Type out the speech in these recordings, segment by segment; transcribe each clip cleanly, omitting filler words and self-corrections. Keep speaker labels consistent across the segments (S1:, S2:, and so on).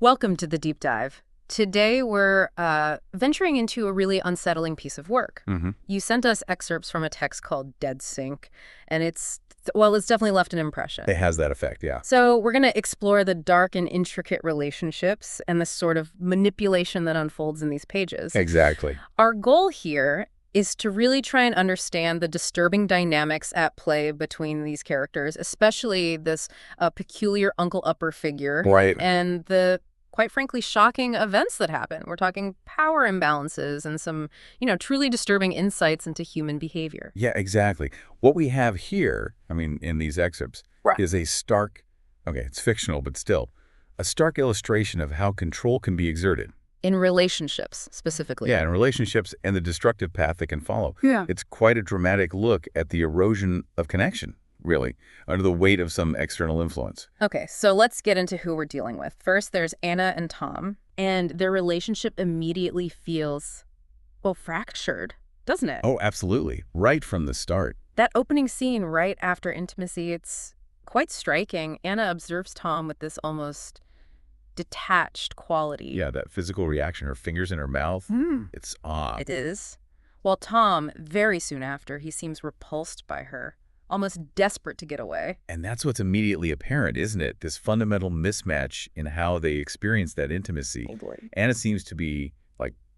S1: Welcome to the deep dive. Today we're venturing into a really unsettling piece of work. You sent us excerpts from a text called Dead Sync, and it's definitely left an impression.
S2: It has that effect, yeah.
S1: So we're going to explore the dark and intricate relationships and the sort of manipulation that unfolds in these pages.
S2: Exactly.
S1: Our goal here is to really try and understand the disturbing dynamics at play between these characters, especially this peculiar Uncle Upper figure.
S2: Right.
S1: And the, quite frankly, shocking events that happen. We're talking power imbalances and some, truly disturbing insights into human behavior.
S2: Yeah, exactly. What we have here, in these excerpts,
S1: Right.
S2: is a stark, it's fictional, but still, a stark illustration of how control can be exerted.
S1: In relationships, specifically.
S2: Yeah, in relationships and the destructive path that can follow.
S1: Yeah.
S2: It's quite a dramatic look at the erosion of connection, really, under the weight of some external influence.
S1: Okay, so let's get into who we're dealing with. First, there's Anna and Tom, and their relationship immediately feels, fractured, doesn't it?
S2: Oh, absolutely. Right from the start.
S1: That opening scene right after intimacy, it's quite striking. Anna observes Tom with this almost detached quality.
S2: Yeah, that physical reaction, her fingers in her mouth, it's odd.
S1: It is. While Tom, very soon after, he seems repulsed by her, almost desperate to get away.
S2: And that's what's immediately apparent, isn't it? This fundamental mismatch in how they experience that intimacy.
S1: Totally.
S2: Anna seems to be,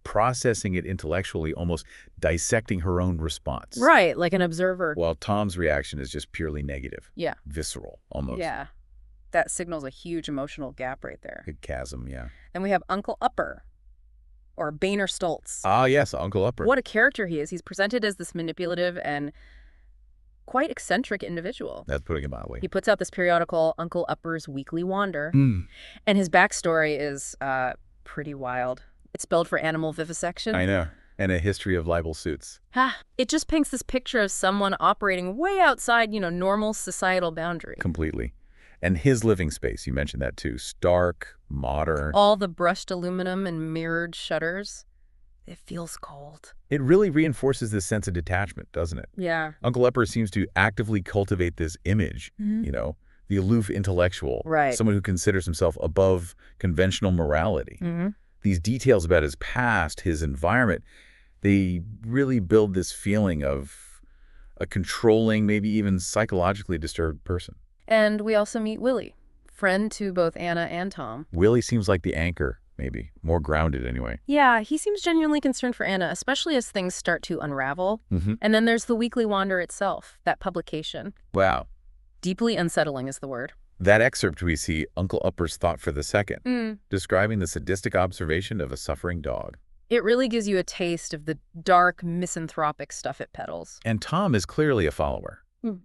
S2: processing it intellectually, almost dissecting her own response.
S1: Right, like an observer.
S2: While Tom's reaction is just purely negative.
S1: Yeah.
S2: Visceral, almost.
S1: Yeah. That signals a huge emotional gap right there.
S2: A chasm, yeah.
S1: Then we have Uncle Upper, or Boehner Stoltz.
S2: Ah, yes, Uncle Upper.
S1: What a character he is. He's presented as this manipulative and quite eccentric individual.
S2: That's putting it mildly.
S1: He puts out this periodical, Uncle Upper's Weekly Wander, and his backstory is pretty wild. It's spelled for animal vivisection.
S2: I know. And a history of libel suits.
S1: It just paints this picture of someone operating way outside, normal societal boundaries.
S2: Completely. And his living space, you mentioned that too. Stark, modern.
S1: All the brushed aluminum and mirrored shutters. It feels cold.
S2: It really reinforces this sense of detachment, doesn't it?
S1: Yeah.
S2: Uncle Upper seems to actively cultivate this image, the aloof intellectual.
S1: Right.
S2: Someone who considers himself above conventional morality. These details about his past, his environment, they really build this feeling of a controlling, maybe even psychologically disturbed person.
S1: And we also meet Willie, friend to both Anna and Tom.
S2: Willie seems like the anchor, maybe. More grounded, anyway.
S1: Yeah, he seems genuinely concerned for Anna, especially as things start to unravel. And then there's the Weekly Wander itself, that publication.
S2: Wow.
S1: Deeply unsettling is the word.
S2: That excerpt we see Uncle Upper's thought for the second, describing the sadistic observation of a suffering dog.
S1: It really gives you a taste of the dark, misanthropic stuff it peddles.
S2: And Tom is clearly a follower.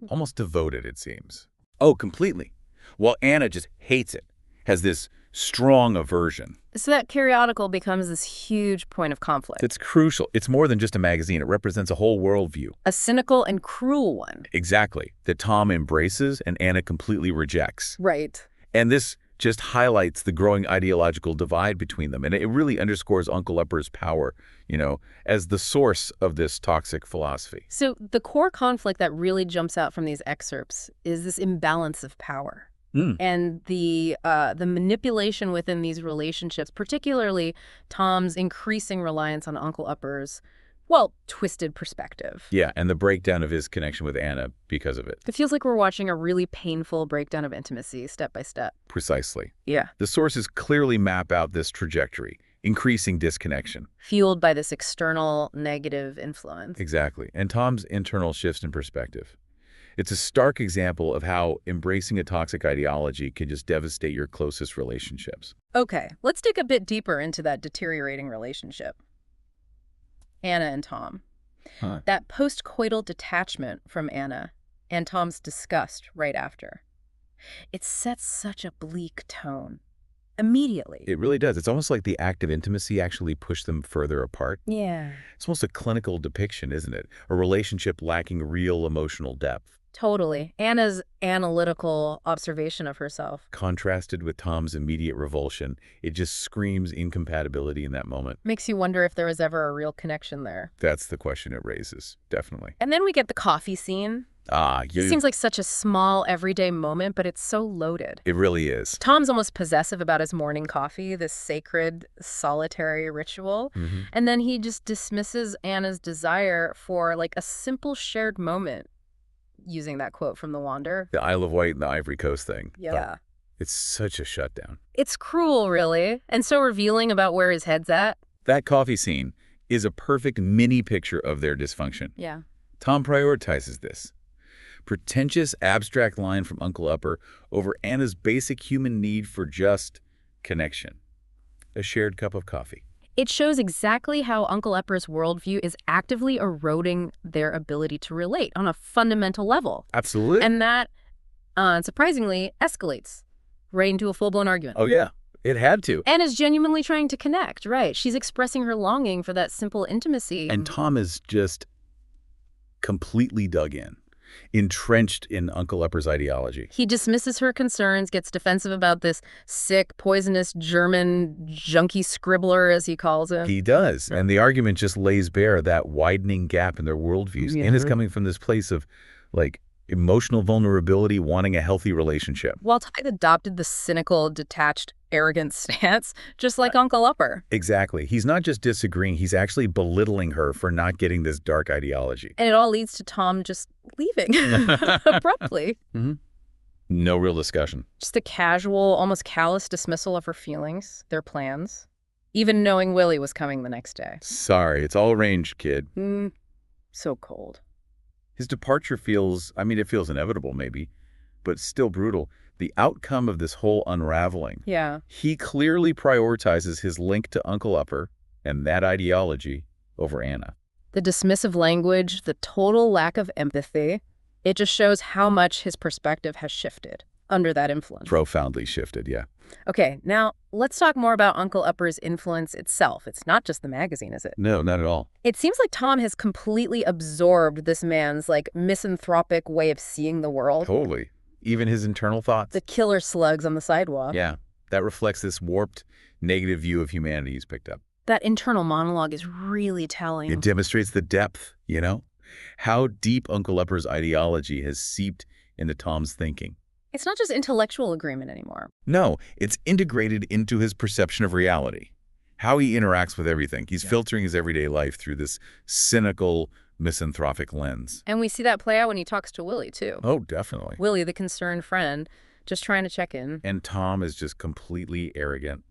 S2: Almost devoted, it seems. Oh, completely. While Anna just hates it, has this strong aversion.
S1: So that periodical becomes this huge point of conflict.
S2: It's crucial. It's more than just a magazine. It represents a whole worldview.
S1: A cynical and cruel one.
S2: Exactly. That Tom embraces and Anna completely rejects.
S1: Right.
S2: And this just highlights the growing ideological divide between them. And it really underscores Uncle Upper's power, as the source of this toxic philosophy.
S1: So the core conflict that really jumps out from these excerpts is this imbalance of power. And the manipulation within these relationships, particularly Tom's increasing reliance on Uncle Upper's, twisted perspective.
S2: Yeah, and the breakdown of his connection with Anna because of it.
S1: It feels like we're watching a really painful breakdown of intimacy, step by step.
S2: Precisely.
S1: Yeah.
S2: The sources clearly map out this trajectory, increasing disconnection.
S1: Fueled by this external negative influence.
S2: Exactly. And Tom's internal shifts in perspective. It's a stark example of how embracing a toxic ideology can just devastate your closest relationships.
S1: Okay, let's dig a bit deeper into that deteriorating relationship. Anna and Tom. That post-coital detachment from Anna and Tom's disgust right after. It sets such a bleak tone. Immediately.
S2: It really does. It's almost like the act of intimacy actually pushed them further apart.
S1: Yeah.
S2: It's almost a clinical depiction, isn't it? A relationship lacking real emotional depth.
S1: Totally. Anna's analytical observation of herself.
S2: Contrasted with Tom's immediate revulsion, it just screams incompatibility in that moment.
S1: Makes you wonder if there was ever a real connection there.
S2: That's the question it raises, definitely.
S1: And then we get the coffee scene. It seems like such a small, everyday moment, but it's so loaded.
S2: It really is.
S1: Tom's almost possessive about his morning coffee, this sacred, solitary ritual. And then he just dismisses Anna's desire for, like, a simple shared moment, using that quote from The Wander.
S2: The Isle of Wight and the Ivory Coast thing.
S1: Yeah.
S2: It's such a shutdown.
S1: It's cruel, really, and so revealing about where his head's at.
S2: That coffee scene is a perfect mini picture of their dysfunction.
S1: Yeah.
S2: Tom prioritizes this. Pretentious, abstract line from Uncle Upper over Anna's basic human need for just connection. A shared cup of coffee.
S1: It shows exactly how Uncle Upper's worldview is actively eroding their ability to relate on a fundamental level.
S2: Absolutely.
S1: And that, surprisingly, escalates right into a full-blown argument.
S2: Oh, yeah. It had to.
S1: Anna's genuinely trying to connect, right? She's expressing her longing for that simple intimacy.
S2: And Tom is just completely dug in, entrenched in Uncle Upper's ideology.
S1: He dismisses her concerns, gets defensive about this sick, poisonous German junkie scribbler, as he calls him.
S2: He does. And the argument just lays bare that widening gap in their worldviews.
S1: Yeah.
S2: And it's coming from this place of, like, emotional vulnerability, wanting a healthy relationship.
S1: While Tide adopted the cynical, detached, arrogant stance, just like Uncle Upper.
S2: Exactly. He's not just disagreeing, he's actually belittling her for not getting this dark ideology.
S1: And it all leads to Tom just leaving abruptly.
S2: No real discussion.
S1: Just a casual, almost callous dismissal of her feelings, their plans, even knowing Willie was coming the next day.
S2: Sorry, it's all arranged, kid.
S1: So cold.
S2: His departure feels, it feels inevitable maybe, but still brutal. The outcome of this whole unraveling.
S1: Yeah.
S2: He clearly prioritizes his link to Uncle Upper and that ideology over Anna.
S1: The dismissive language, the total lack of empathy, it just shows how much his perspective has shifted under that influence.
S2: Profoundly shifted, yeah.
S1: Okay, now let's talk more about Uncle Upper's influence itself. It's not just the magazine, is it?
S2: No, not at all.
S1: It seems like Tom has completely absorbed this man's, like, misanthropic way of seeing the world.
S2: Totally. Even his internal thoughts.
S1: The killer slugs on the sidewalk.
S2: Yeah, that reflects this warped, negative view of humanity he's picked up.
S1: That internal monologue is really telling.
S2: It demonstrates the depth, how deep Uncle Upper's ideology has seeped into Tom's thinking.
S1: It's not just intellectual agreement anymore.
S2: No, it's integrated into his perception of reality, how he interacts with everything. He's filtering his everyday life through this cynical, misanthropic lens.
S1: And we see that play out when he talks to Willie, too.
S2: Oh, definitely.
S1: Willie, the concerned friend, just trying to check in.
S2: And Tom is just completely arrogant,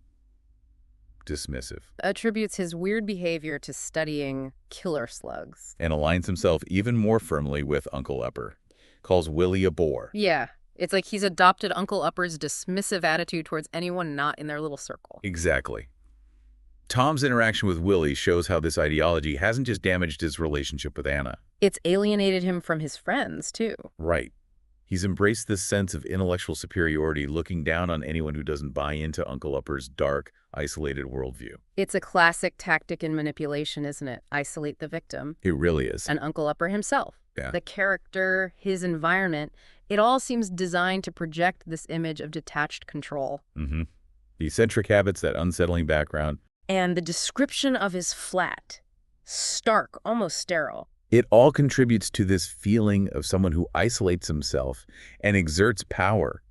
S2: dismissive.
S1: Attributes his weird behavior to studying killer slugs.
S2: And aligns himself even more firmly with Uncle Upper. Calls Willie a bore.
S1: Yeah. It's like he's adopted Uncle Upper's dismissive attitude towards anyone not in their little circle.
S2: Exactly. Tom's interaction with Willie shows how this ideology hasn't just damaged his relationship with Anna.
S1: It's alienated him from his friends, too.
S2: Right. He's embraced this sense of intellectual superiority, looking down on anyone who doesn't buy into Uncle Upper's dark, isolated worldview.
S1: It's a classic tactic in manipulation, isn't it? Isolate the victim.
S2: It really is.
S1: And Uncle Upper himself.
S2: Yeah.
S1: The character, his environment, it all seems designed to project this image of detached control.
S2: The eccentric habits, that unsettling background.
S1: And the description of his flat. Stark, almost sterile.
S2: It all contributes to this feeling of someone who isolates himself and exerts power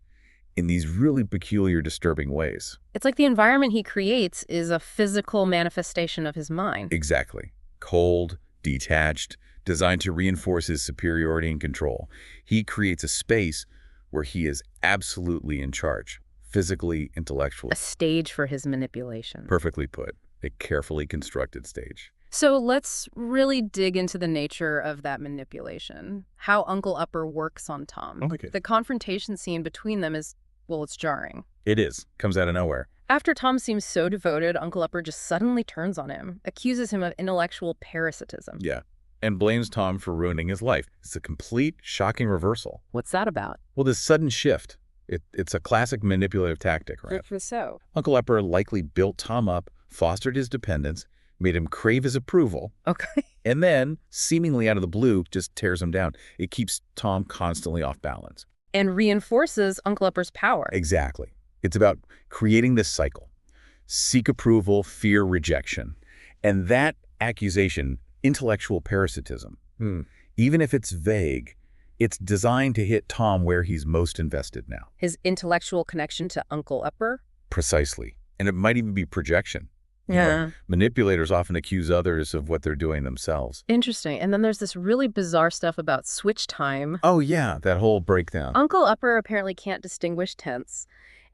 S2: in these really peculiar, disturbing ways.
S1: It's like the environment he creates is a physical manifestation of his mind.
S2: Exactly. Cold, detached, designed to reinforce his superiority and control. He creates a space where he is absolutely in charge, physically, intellectually.
S1: A stage for his manipulation.
S2: Perfectly put. A carefully constructed stage.
S1: So let's really dig into the nature of that manipulation, how Uncle Upper works on Tom.
S2: Okay.
S1: The confrontation scene between them is, well, it's jarring.
S2: It is. Comes out of nowhere.
S1: After Tom seems so devoted, Uncle Upper just suddenly turns on him, accuses him of intellectual parasitism.
S2: Yeah. And blames Tom for ruining his life. It's a complete, shocking reversal.
S1: What's that about?
S2: Well, this sudden shift, it's a classic manipulative tactic, right?
S1: So?
S2: Uncle Upper likely built Tom up, fostered his dependence, made him crave his approval.
S1: Okay.
S2: And then, seemingly out of the blue, just tears him down. It keeps Tom constantly off balance.
S1: And reinforces Uncle Upper's power.
S2: Exactly. It's about creating this cycle. Seek approval, fear rejection. And that accusation, intellectual parasitism, even if it's vague, It's designed to hit Tom where he's most invested now.
S1: His intellectual connection to Uncle Upper?
S2: Precisely. And it might even be projection.
S1: Yeah.
S2: Manipulators often accuse others of what they're doing themselves.
S1: Interesting. And then there's this really bizarre stuff about switch time.
S2: Oh, yeah, that whole breakdown.
S1: Uncle Upper apparently can't distinguish tense.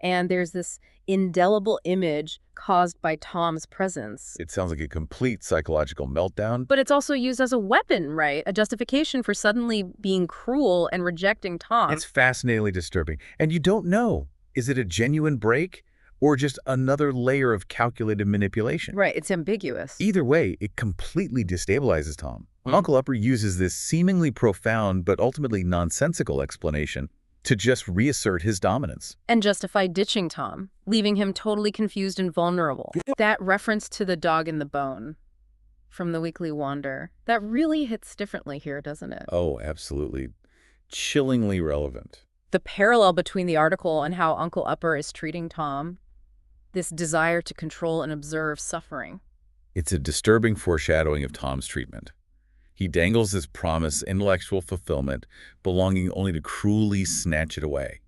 S1: And there's this indelible image caused by Tom's presence.
S2: It sounds like a complete psychological meltdown.
S1: But it's also used as a weapon, right? A justification for suddenly being cruel and rejecting Tom.
S2: It's fascinatingly disturbing. And you don't know, is it a genuine break or just another layer of calculated manipulation?
S1: Right, it's ambiguous.
S2: Either way, it completely destabilizes Tom. Uncle Upper uses this seemingly profound but ultimately nonsensical explanation to just reassert his dominance.
S1: And justify ditching Tom, leaving him totally confused and vulnerable. That reference to the dog in the bone from the Weekly Wander, that really hits differently here, doesn't it?
S2: Oh, absolutely. Chillingly relevant.
S1: The parallel between the article and how Uncle Upper is treating Tom, this desire to control and observe suffering.
S2: It's a disturbing foreshadowing of Tom's treatment. He dangles this promise, intellectual fulfillment, belonging only to cruelly snatch it away,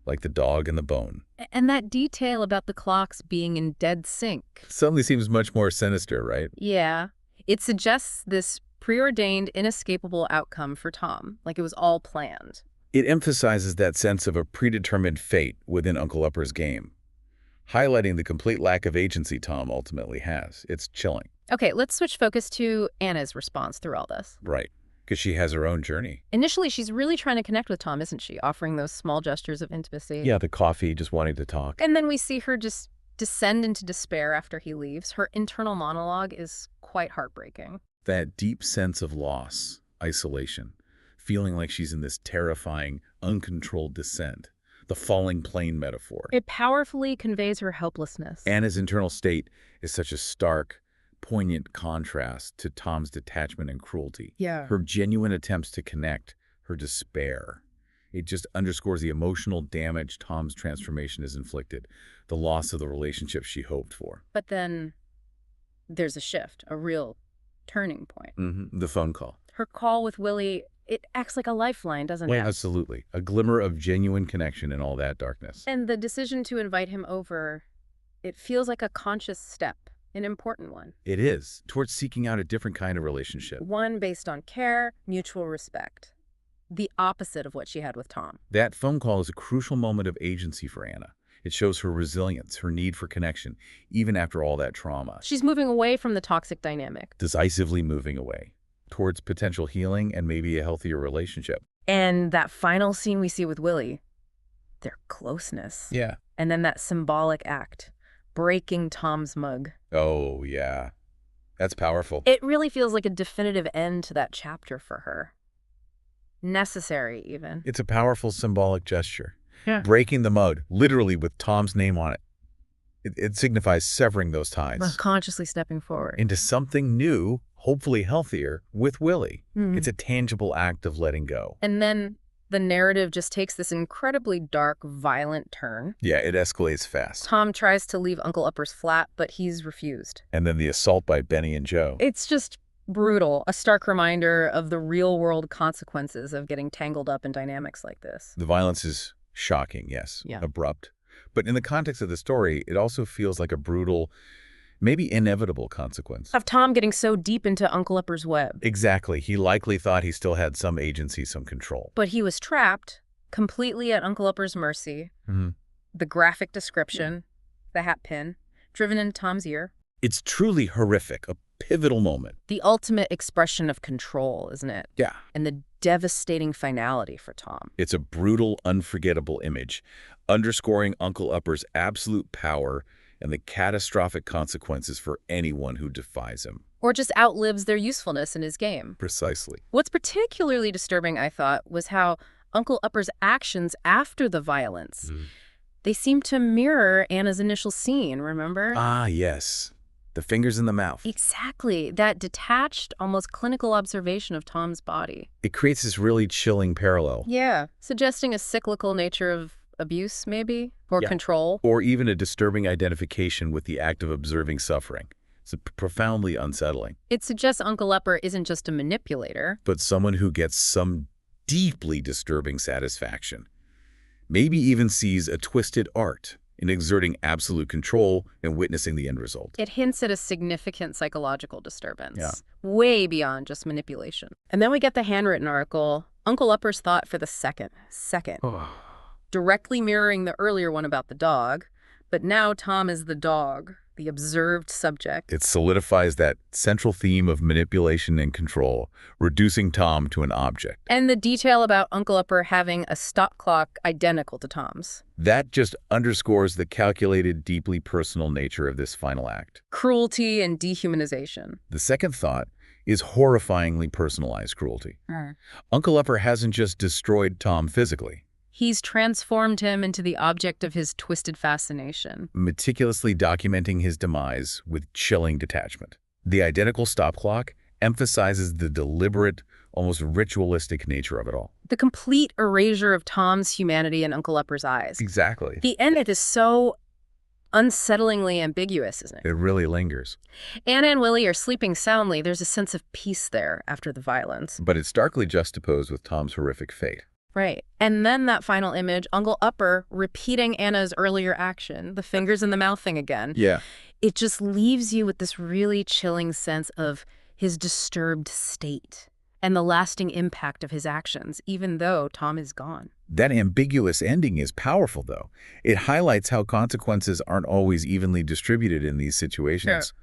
S2: like the dog and the bone.
S1: And that detail about the clocks being in dead sync.
S2: Suddenly seems much more sinister, right?
S1: Yeah. It suggests this preordained, inescapable outcome for Tom, like it was all planned.
S2: It emphasizes that sense of a predetermined fate within Uncle Upper's game, highlighting the complete lack of agency Tom ultimately has. It's chilling.
S1: Okay, let's switch focus to Anna's response through all this.
S2: Right, because she has her own journey.
S1: Initially, she's really trying to connect with Tom, isn't she? Offering those small gestures of intimacy.
S2: Yeah, the coffee, just wanting to talk.
S1: And then we see her just descend into despair after he leaves. Her internal monologue is quite heartbreaking.
S2: That deep sense of loss, isolation, feeling like she's in this terrifying, uncontrolled descent. The falling plane metaphor.
S1: It powerfully conveys her helplessness.
S2: Anna's internal state is such a stark, poignant contrast to Tom's detachment and cruelty.
S1: Yeah.
S2: Her genuine attempts to connect, her despair. It just underscores the emotional damage Tom's transformation has inflicted, the loss of the relationship she hoped for.
S1: But then there's a shift, a real turning point.
S2: The phone call.
S1: Her call with Willie, it acts like a lifeline, doesn't it?
S2: Absolutely. A glimmer of genuine connection in all that darkness.
S1: And the decision to invite him over, it feels like a conscious step, an important one.
S2: It is, towards seeking out a different kind of relationship.
S1: One based on care, mutual respect. The opposite of what she had with Tom.
S2: That phone call is a crucial moment of agency for Anna. It shows her resilience, her need for connection, even after all that trauma.
S1: She's moving away from the toxic dynamic.
S2: Decisively moving away towards potential healing and maybe a healthier relationship.
S1: And that final scene we see with Willie, their closeness.
S2: Yeah.
S1: And then that symbolic act, breaking Tom's mug.
S2: Oh, yeah. That's powerful.
S1: It really feels like a definitive end to that chapter for her. Necessary, even.
S2: It's a powerful symbolic gesture.
S1: Yeah.
S2: Breaking the mud, literally with Tom's name on it. It signifies severing those ties.
S1: Consciously stepping forward.
S2: Into something new, hopefully healthier, with Willie. It's a tangible act of letting go.
S1: And then the narrative just takes this incredibly dark, violent turn.
S2: Yeah, it escalates fast.
S1: Tom tries to leave Uncle Upper's flat, but he's refused.
S2: And then the assault by Benny and Joe.
S1: It's just brutal, a stark reminder of the real-world consequences of getting tangled up in dynamics like this.
S2: The violence is shocking, yes.
S1: Yeah.
S2: Abrupt. But in the context of the story, it also feels like a brutal, maybe inevitable consequence.
S1: Of Tom getting so deep into Uncle Upper's web.
S2: Exactly. He likely thought he still had some agency, some control.
S1: But he was trapped, completely at Uncle Upper's mercy. The graphic description, the hat pin, driven into Tom's ear.
S2: It's truly horrific, a pivotal moment.
S1: The ultimate expression of control, isn't it?
S2: Yeah.
S1: And the devastating finality for Tom.
S2: It's a brutal, unforgettable image, underscoring Uncle Upper's absolute power and the catastrophic consequences for anyone who defies him.
S1: Or just outlives their usefulness in his game.
S2: Precisely.
S1: What's particularly disturbing, I thought, was how Uncle Upper's actions after the violence, they seem to mirror Anna's initial scene, remember?
S2: Ah, yes. The fingers in the mouth.
S1: Exactly. That detached, almost clinical observation of Tom's body.
S2: It creates this really chilling parallel.
S1: Yeah. Suggesting a cyclical nature of abuse, maybe? Or control?
S2: Or even a disturbing identification with the act of observing suffering. It's profoundly unsettling.
S1: It suggests Uncle Upper isn't just a manipulator.
S2: But someone who gets some deeply disturbing satisfaction. Maybe even sees a twisted art in exerting absolute control and witnessing the end result.
S1: It hints at a significant psychological disturbance,
S2: Yeah.
S1: way beyond just manipulation. And then we get the handwritten article, Uncle Upper's thought for the second, directly mirroring the earlier one about the dog, but now Tom is the dog, the observed subject.
S2: It solidifies that central theme of manipulation and control, reducing Tom to an object.
S1: And the detail about Uncle Upper having a stop clock identical to Tom's.
S2: That just underscores the calculated, deeply personal nature of this final act.
S1: Cruelty and dehumanization.
S2: The second thought is horrifyingly personalized cruelty. Uncle Upper hasn't just destroyed Tom physically.
S1: He's transformed him into the object of his twisted fascination.
S2: Meticulously documenting his demise with chilling detachment. The identical stop clock emphasizes the deliberate, almost ritualistic nature of it all.
S1: The complete erasure of Tom's humanity in Uncle Upper's eyes.
S2: Exactly.
S1: The end is so unsettlingly ambiguous, isn't it?
S2: It really lingers.
S1: Anna and Willie are sleeping soundly. There's a sense of peace there after the violence.
S2: But it's starkly juxtaposed with Tom's horrific fate.
S1: Right. And then that final image, Uncle Upper repeating Anna's earlier action, the fingers in the mouth thing again.
S2: Yeah.
S1: It just leaves you with this really chilling sense of his disturbed state and the lasting impact of his actions, even though Tom is gone.
S2: That ambiguous ending is powerful, though. It highlights how consequences aren't always evenly distributed in these situations.
S1: Sure.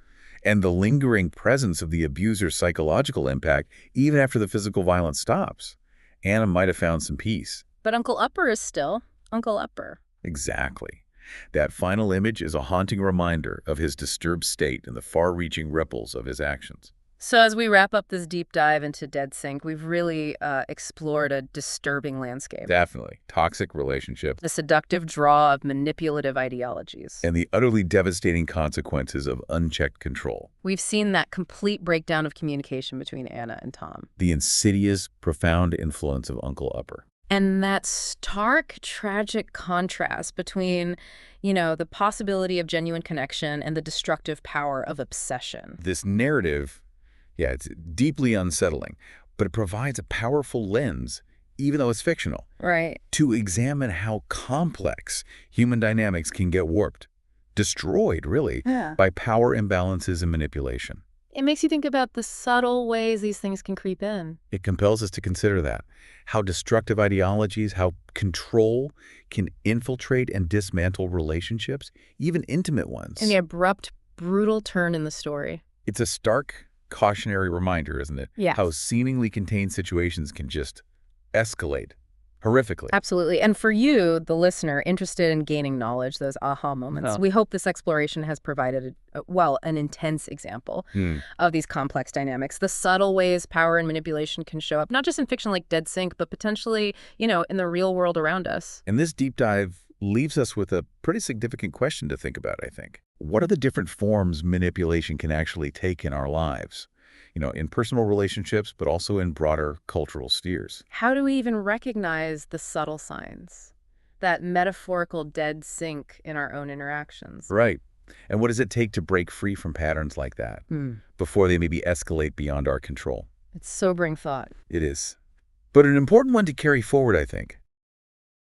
S2: And the lingering presence of the abuser's psychological impact, even after the physical violence stops. Anna might have found some peace.
S1: But Uncle Upper is still Uncle Upper.
S2: Exactly. That final image is a haunting reminder of his disturbed state and the far-reaching ripples of his actions.
S1: So as we wrap up this deep dive into Dead Sync, we've really explored a disturbing landscape.
S2: Definitely. Toxic relationships.
S1: The seductive draw of manipulative ideologies.
S2: And the utterly devastating consequences of unchecked control.
S1: We've seen that complete breakdown of communication between Anna and Tom.
S2: The insidious, profound influence of Uncle Upper.
S1: And that stark, tragic contrast between, the possibility of genuine connection and the destructive power of obsession.
S2: This narrative, it's deeply unsettling, but it provides a powerful lens, even though it's fictional,
S1: right,
S2: to examine how complex human dynamics can get warped, destroyed, really, by power imbalances and manipulation.
S1: It makes you think about the subtle ways these things can creep in.
S2: It compels us to consider that, how destructive ideologies, how control can infiltrate and dismantle relationships, even intimate ones.
S1: And the abrupt, brutal turn in the story.
S2: It's a stark, cautionary reminder, isn't it?
S1: Yes.
S2: How seemingly contained situations can just escalate horrifically.
S1: Absolutely. And for you, the listener, interested in gaining knowledge, those aha moments, we hope this exploration has provided, an intense example of these complex dynamics, the subtle ways power and manipulation can show up, not just in fiction like Dead Sync, but potentially, in the real world around us.
S2: And this deep dive leaves us with a pretty significant question to think about, I think. What are the different forms manipulation can actually take in our lives? In personal relationships, but also in broader cultural spheres.
S1: How do we even recognize the subtle signs, that metaphorical dead sync in our own interactions?
S2: Right. And what does it take to break free from patterns like that before they maybe escalate beyond our control?
S1: It's sobering thought.
S2: It is. But an important one to carry forward, I think.